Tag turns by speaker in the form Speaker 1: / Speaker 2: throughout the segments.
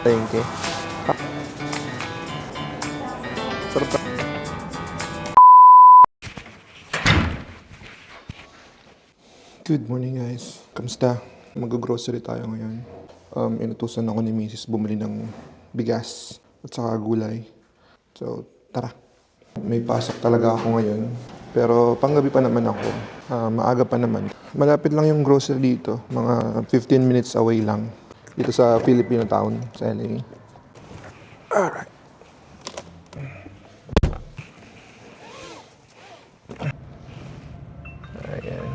Speaker 1: Thank you. Sarap ka. Good morning guys. Kamusta? Mag-grocery tayo ngayon. Inutusan ako ni Mrs. bumili ng bigas at saka gulay. So, tara. May pasok talaga ako ngayon. Pero panggabi pa naman ako. Maaga pa naman. Malapit lang yung grocery dito. Mga 15 minutes away lang. Dito sa Filipino town, sa LA. Alright. Ayan.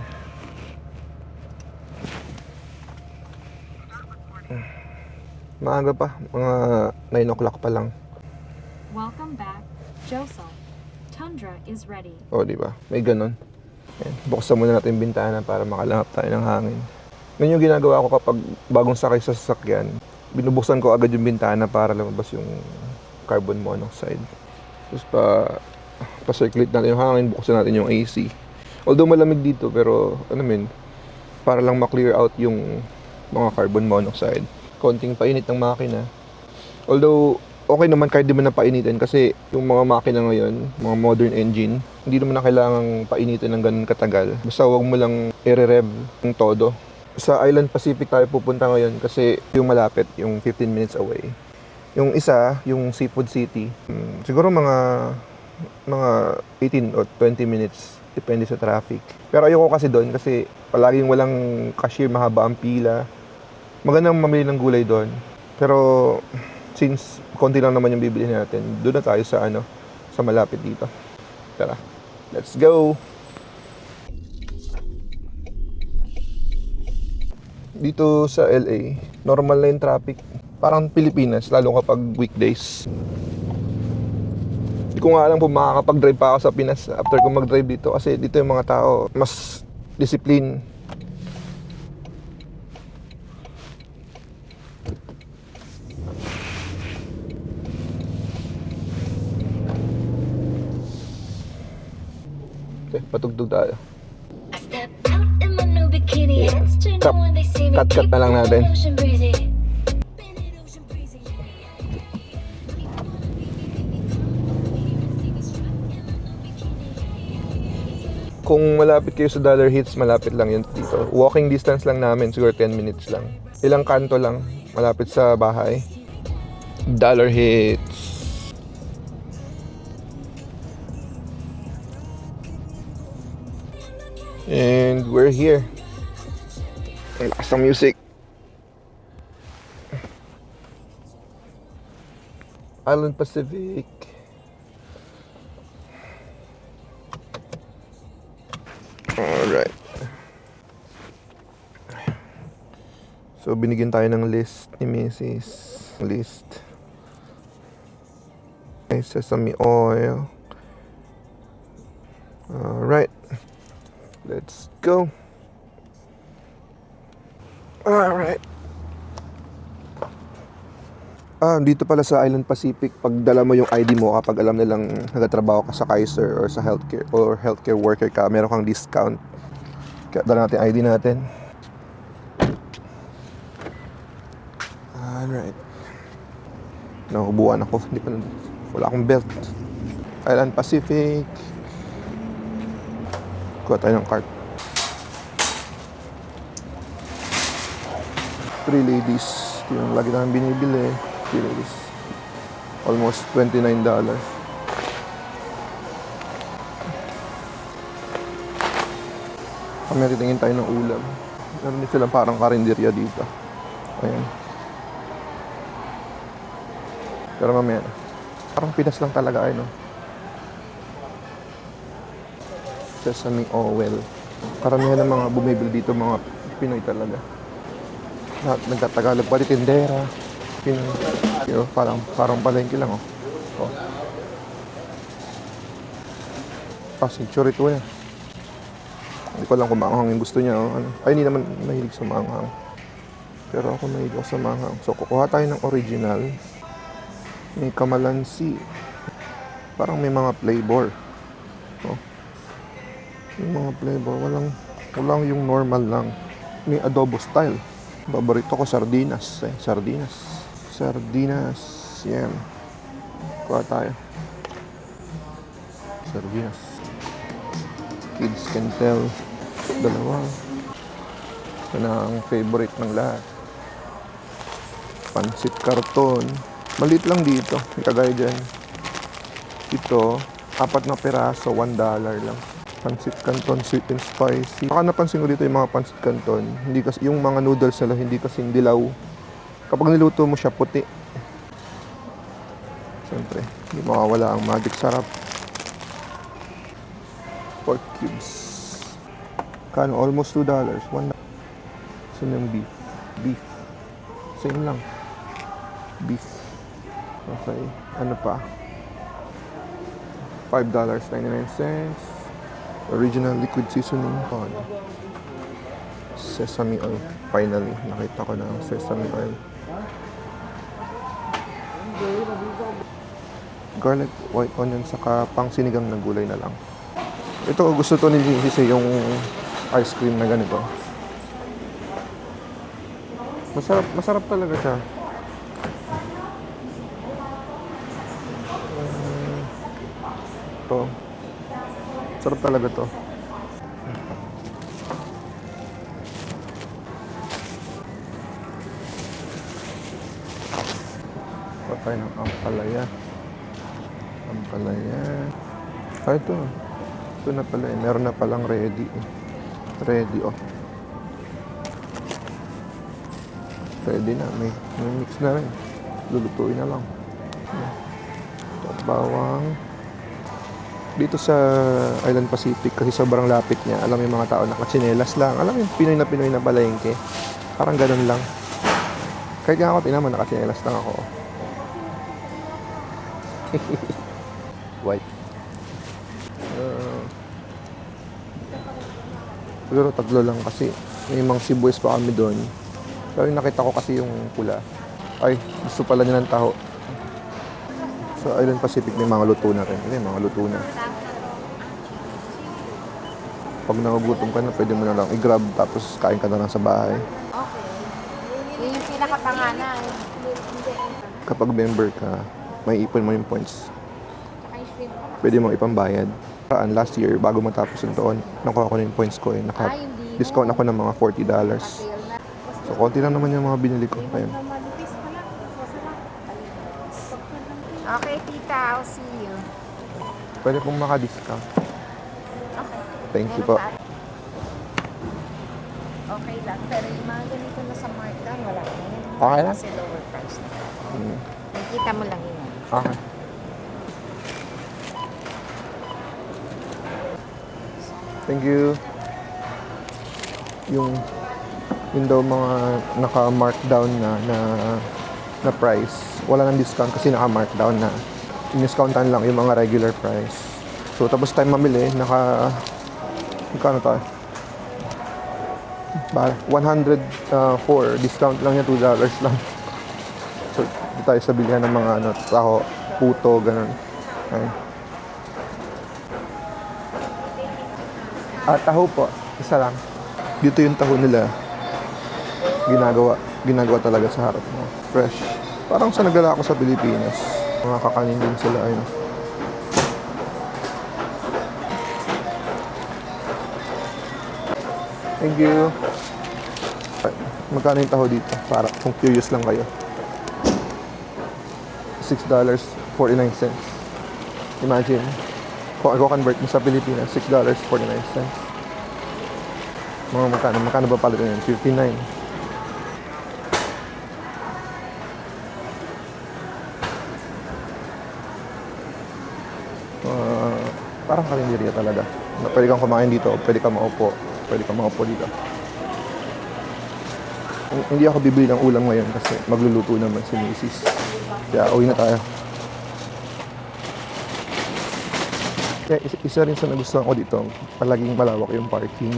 Speaker 1: Maaga pa. Mga 9 o'clock pa lang.
Speaker 2: Welcome back, Josel. Tundra is ready.
Speaker 1: O, di ba? May ganun. Ayan. Buksan muna natin yung bintana para makalangap tayo ng hangin. Ganyan yung ginagawa ko kapag bagong sakay sa sasakyan. Binubuksan ko agad yung bintana para lumabas yung carbon monoxide. Tapos pa-circulate natin yung hangin, buksan natin yung AC. Although malamig dito, pero para lang ma-clear out yung mga carbon monoxide. Konting painit ng makina. Although, okay naman kahit di mo na painitin kasi yung mga makina ngayon, mga modern engine, hindi naman na kailangang painitin ng ganun katagal. Basta huwag mo lang i-rev ng todo. Sa Island Pacific tayo pupunta ngayon kasi yung malapit, yung 15 minutes away. Yung isa, yung Seafood City, siguro mga 18 o 20 minutes, depende sa traffic. Pero ayoko kasi doon kasi palaging walang cashier, mahaba ang pila. Magandang mamili ng gulay doon. Pero since konti lang naman yung bibili natin, doon na tayo sa sa malapit dito. Tara, let's go! Dito sa LA, normal na yung traffic. Parang Pilipinas, lalo kapag weekdays. Hindi ko nga alam kung makakapag-drive pa ako sa Pinas after ko mag-drive dito. Kasi dito yung mga tao, mas discipline. Okay, patugtog tayo. Cut na lang natin. Kung malapit kayo sa Dollar Hits, malapit lang yun dito. Walking distance lang namin, siguro 10 minutes lang. Ilang kanto lang, malapit sa bahay. Dollar Hits. And we're here. Ang lakas ng music. Island Pacific. Alright. So, binigyan tayo ng list ni Mrs. List. May sesame oil. Alright. Let's go. Alright. Dito pala sa Island Pacific, pag dala mo yung ID mo kapag alam nilang nagtatrabaho ka sa Kaiser or sa healthcare worker ka, meron kang discount. Kaya dala natin ID natin. Alright. Nakubuhan ako. Wala akong belt. Island Pacific. Kuha tayo ng cart. 3 ladies. Ito yung lagi namin binibili. 3 ladies. Almost $29. Kami titingin tayo ng ulam. Meron din silang parang karinderya dito. Ayan. Pero mamaya na. Parang Pinas lang talaga ay no. Sesame oil. Karamihan ng mga bumibili dito mga Pinoy talaga. Lahat nagtatagalog pati tindera. Pinoy. Parang palengke lang oh. Century to na. Hindi ko lang kung maanghang yung gusto niya oh. Ay hindi naman mahilig sa maanghang. Pero ako mahilig ako sa maanghang. So kukuha tayo ng original. May kamalansi. Parang may mga flavor. Oh. Yung mga flavor, walang yung normal lang. May adobo style. Paborito ko sardinas. Sardinas. Sardinas. Yan. Kuha tayo. Sardinas. Kids can tell. Dalawa. Ito na ang favorite ng lahat. Pansit karton. Maliit lang dito. Kagaya dyan. Ito, 4 na piraso, $1 lang. Pansit canton, sweet and spicy. Baka napansin ko dito yung mga pansit canton. Hindi kasi, yung mga noodles nila hindi kasing dilaw. Kapag niluto mo siya, puti. Siyempre, hindi mawawala ang magic sarap. Pork cubes. Kano? Almost $2. $1. Saan yung beef? Beef. Same lang. Beef. Okay. Ano pa? $5.99. Original liquid seasoning. Sesame oil. Finally, nakita ko na ang sesame oil. Garlic, white onion, saka pang sinigang na gulay na lang. Ito, gusto to ni Jesse, yung ice cream na ganito. Masarap talaga siya. Ito. Sarap talaga to. Patay ng ampalaya. Ampalaya. Ah, ito. Ito na pala eh. Meron na palang ready eh. Ready oh. Ready na. May mix na rin. Lulutuin na lang. Ito, bawang. Dito sa Island Pacific kasi sobrang lapit niya. Alam mo yung mga tao nakatsinelas lang. Alam mo yung Pinoy na palengke. Parang ganun lang. Kahit nga ako tinaman nakatsinelas lang ako. White. Siguro 3 lang kasi. May mga sibuyas pa kami doon. Pero yung nakita ko kasi yung pula. Ay, gusto pala niya ng taho. Sa Island Pacific may mga luto na rin. May mga luto na. Pag nagugutom ka na, pwede mo na lang i-grab tapos kain ka na lang sa bahay.
Speaker 3: Okay. Yun yung pinakapangalan.
Speaker 1: Kapag member ka, may ipon mo yung points.
Speaker 3: Ice cream.
Speaker 1: Pwede mo ipambayad. Last year, bago matapos yung taon, nakuha ko na yung points ko eh. Naka-discount ako ng mga $40.
Speaker 3: Sale na.
Speaker 1: So, konti lang naman yung mga binili ko. Ayun.
Speaker 3: Okay, tita. I'll see you.
Speaker 1: Pwede pong maka-discount.
Speaker 3: Okay.
Speaker 1: Thank you po.
Speaker 3: Okay lang. Pero yung mga ganito na sa markdown, wala na yun.
Speaker 1: Okay lang?
Speaker 3: Kasi lower price na.
Speaker 1: Hmm.
Speaker 3: Nakikita mo lang yun.
Speaker 1: Okay. Thank you. Yung daw mga naka-markdown na price. Wala nang discount kasi naka-markdown na. In-discountan lang yung mga regular price. So tapos tayo mamili, magkano tayo? 104, discount lang yan, $2 lang. So dito tayo sa bilihan ng mga taho, puto, ganun. Ay. Taho po, isa lang. Dito yung taho nila. Ginagawa talaga sa harap mo. Fresh. Parang sa nagdala ako sa Pilipinas. Mga kakanin din sila, ayun. Thank you. Magkano yung taho dito? Para kung curious lang kayo. $6.49. Imagine. Kung ako convert mo sa Pilipinas, $6.49. Mga magkano ba pala yun? 59. Parang karinderya talaga. Pwede kang kumain dito, pwede kang maupo dito. Hindi ako bibili ng ulam ngayon kasi magluluto naman si Mrs. Kaya uwi na tayo. Kaya isa rin sa nagustuhan ko dito, palaging malawak yung parking.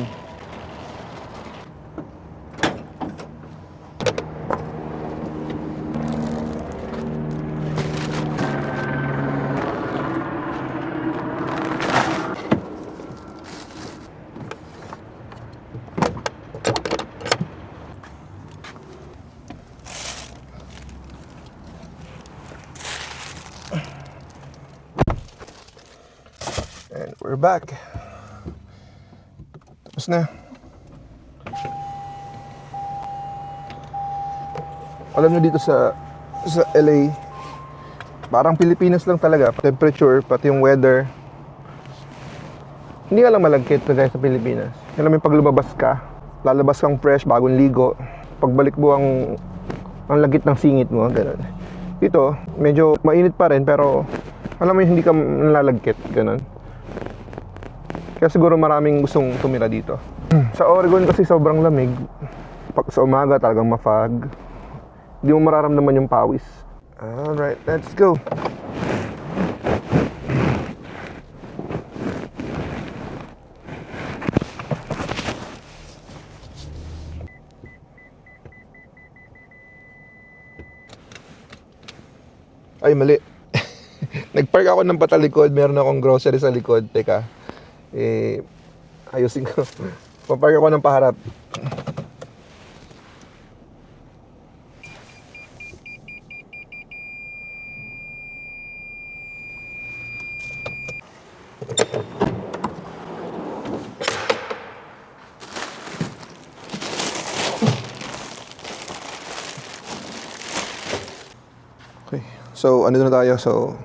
Speaker 1: We're back. Tapos na. Alam nyo dito sa LA, parang Pilipinas lang talaga. Temperature, pati yung weather. Hindi ka lang malagkit na gaya sa Pilipinas. Alam mo pag lumabas ka, lalabas kang fresh, bagong ligo. Pagbalik mo ang lagkit ng singit mo, gano'n. Dito, medyo mainit pa rin pero alam mo hindi ka nalalagkit, gano'n. Kaya siguro maraming gustong tumira dito. Sa Oregon kasi sobrang lamig. Pag sa umaga talagang mafag. Hindi mo mararamdaman yung pawis. Alright, let's go. Ay, mali. Nagpark ako ng patalikod. Meron akong grocery sa likod. Teka. Ayusin ko. Papark ako ng paharap. Okay. So, ano na tayo? So,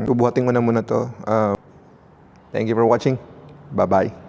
Speaker 1: bubuhatin ko na muna to. Thank you for watching. Bye-bye.